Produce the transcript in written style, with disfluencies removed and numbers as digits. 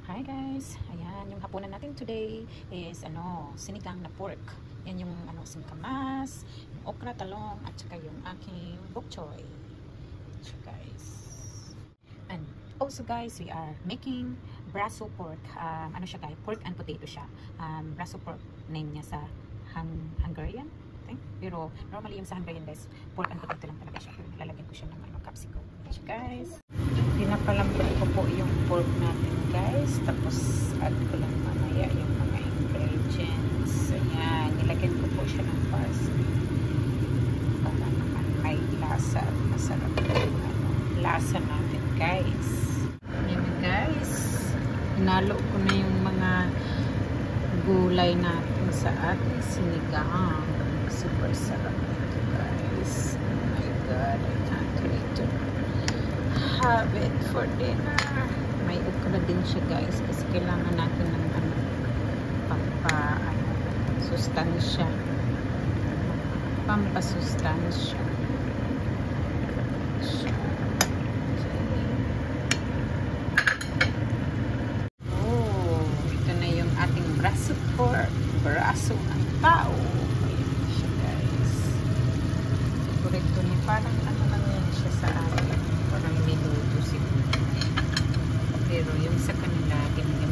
Hi guys, ayan yung hapunan natin today is sinigang na pork. Yan yung singkamas, yung okra, talong at saka yung aking bok choy. So guys, and also guys, we are making braso pork. Siya guys, pork and potato siya. Braso pork name niya sa Hungarian, I think. Pero normally yung sa Hungarian guys, pork and potato lang talaga siya. Pero nilalagyan ko siya ng capsicum. So guys, pinapalambot ko po yung pork natin guys, tapos add ko lang mamaya yung mga ingredients. Ayan, nilagyan ko po siya ng parsley para naman may lasa at masarap yung lasa natin guys. Ayan guys, hinalo ko na yung mga gulay natin sa ating sinigang. Super sarap ito guys. Oh my god, I can't wait to have it for dinner. May okra din siya guys kasi kailangan natin ng sustansya, pampasustansya. Oh, ito na yung ating braso pork, braso ng tao. Ayan siya guys. Sigurito niya parang lang yan siya sa atin, parang minuto siguro. Pero yung sa kanila, ganyan